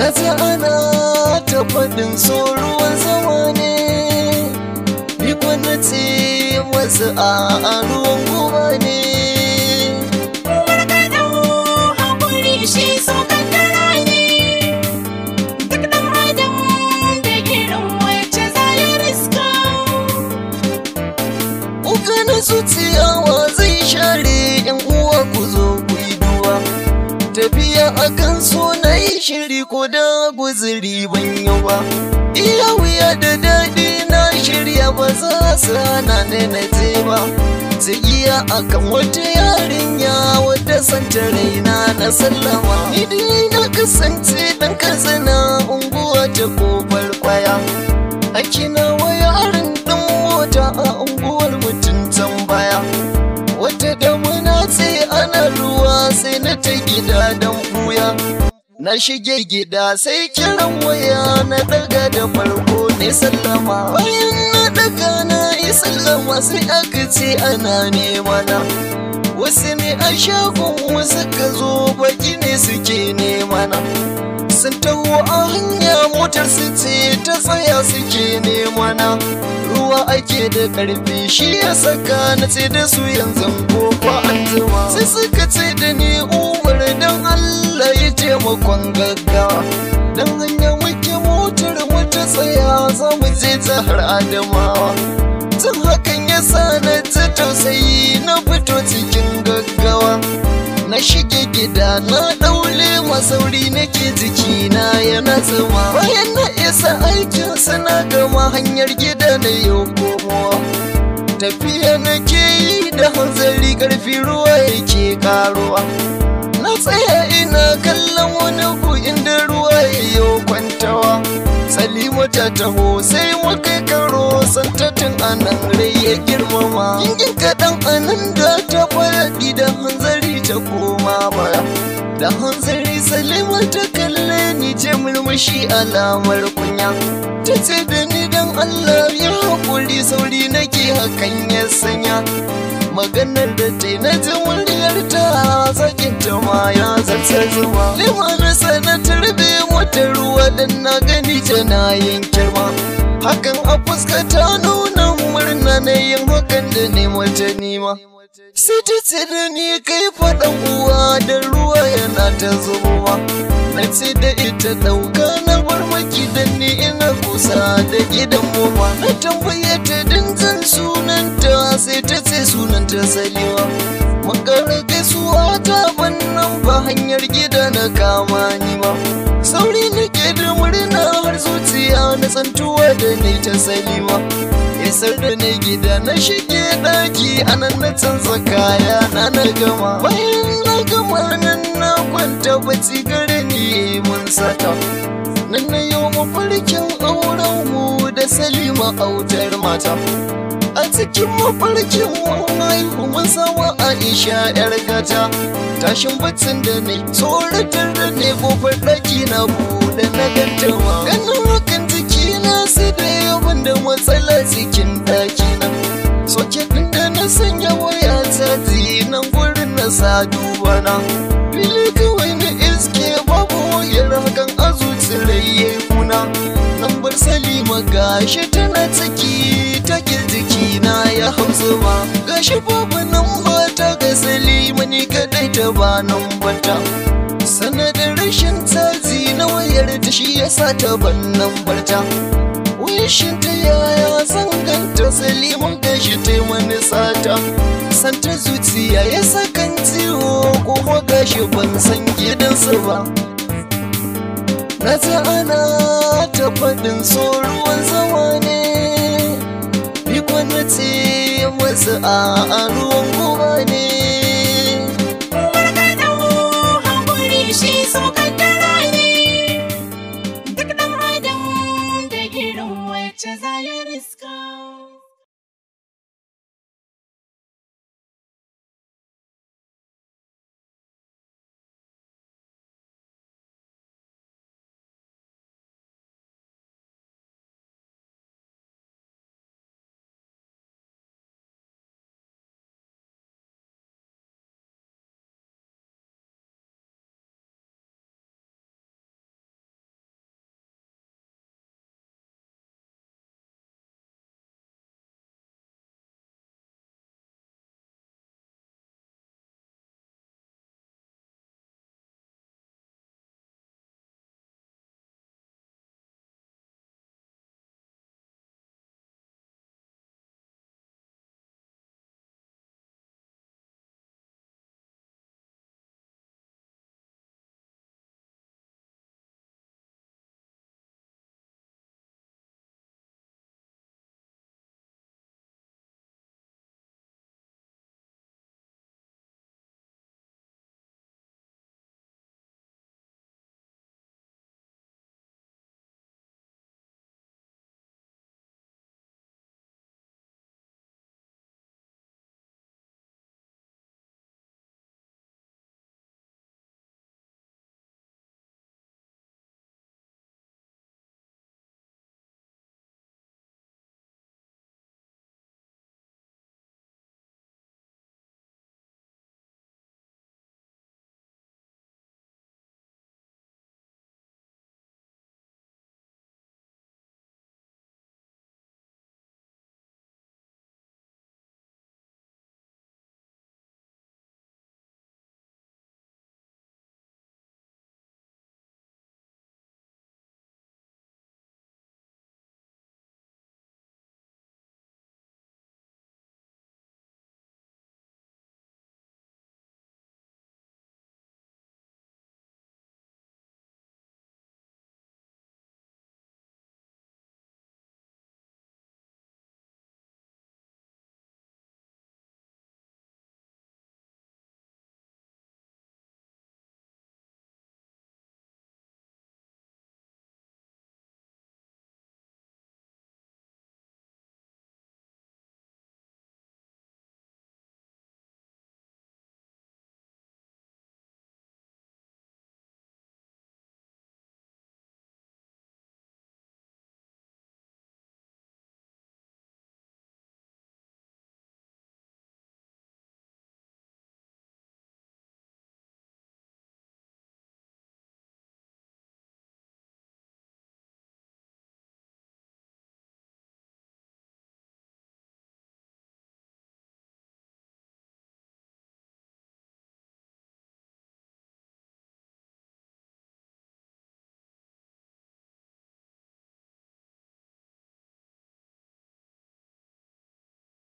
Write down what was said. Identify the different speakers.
Speaker 1: Na ji ana ta faɗin so ruwan zama ne, ni kwana ce wasu a ruwan guba ne.
Speaker 2: Markaɗo haƙuri shi so kaddara ne, duk ɗan adam da irin wacce za ya riska.
Speaker 1: Kuka na zuciyawa zai share yan uwa ku zo ku yi duwa. Tafiya akan so na yi shiri ko da guziri ban yi ba. Iya wuya da daɗi na shirya ba za su hana ni na je ba. Tsigiya akan wata yarinya wadda santa raina na sallama. Ni dai na kasance ɗan katsina unguwa ta kofar kwaya. Akina wayarin ɗin mota a unguwar mutum tambaya. Wata damuna ce ana ruwa sai na ta gida don buya. Na shige gida sai kiran waya na daga da farko ne sallama. Bayan na daga na yi sallama sai aka ce ana nema na. Wasu ne a shagon wasu ka zo baki ne suke nema na. Sun taho a hanya motar su ce ta tsaya suke nema na. Ruwa ake da karfi shi ya saka na ce da su yanzu ko kwa an zama. Sai suka ce da ni Umar don Allah ya taimakon gaggawa. Dan hanya muke motar wata tsaya za mu je jihar Adamawa. Tun hakan ya sa na ji tausayi na fito cikin gaggawa. Na shige gida na ɗaule masauri nake jikina yana zama. Bayan na isa aikin suna gama hanyar gida na yau komowa. Tafiya nake yi da hanzari ƙarfi ruwa yake karuwa. Na tsaya ina kallon wani gu inda ruwa yayo kwantawa. Salima ta taho sai muka karo santatin anan rai ya girmama. Kingin kaɗan anan da ta faɗi da hanzari ta koma baya. Da hanzari Salima ta kalle ni ce murmushi alamar kunya. Ta ce da ni dan Allah ya haƙuri sauri nake hakan ya sanya. Maganar da ta yi na ji muryarta sakinta ma ya zarta zuwa. Limanin sana tarbe wata ruwa dan na gani tana yin kirma. Hakan a fuska ta nuna murna na yin hakan da ne mata nima. Sai ta ce da ni kai faɗan uwa da ruwa yana ta zubowa. Na ce da ita ɗauka na bar maki da ni ina kusa da gidan moma. Na tambaye ta dinzan sunanta sai ta ce sunanta Salima. Makara gaisuwa ta bannan ba hanyar gida na kama ni ma. Sauri nake da murna har zuciya na tsantuwa da ni ta Salima. Isar da na gida na shige ɗaki anan na canza kaya na gama. Bayan na gama nan na kwanta bacci gare ni mun saka. Nan na yau mafarkin auren mu da Salima autar mata. A cikin mafarkin mun haihu mun sawa Aisha yar gata. Tashin baccin da ne tsoratar da ne kofar ɗaki na buɗe na gantawa. Ganin hakan jikina sai da yawan da matsala cikin ɗakina. Soket ɗin da na sanya waya ta nan gurin na sa dubana. Fili kawai na iske babu wayar hakan a zuciyar kuna. Lambar Salima gashi tana ciki ta jikina ya hausa ma. Gashi babu nan ta ga Salima ni kadai ta ba nan bata. Sanadin rashin tazi na wayar ta shi yasa ta ban nan barta. Wishin ta yaya zan ganta Salima gashi ta mani sata. Santa zuciya ya sakan ciwo kuma gashi ban san gidansa ba. Na ta ana ta faɗin so ruwan zama ne, ni kwana ce wasu a ruwan guba ne.
Speaker 2: Markaɗo haƙuri shi so kaddara ne, duk ɗan adam da irin wacce za ya riska.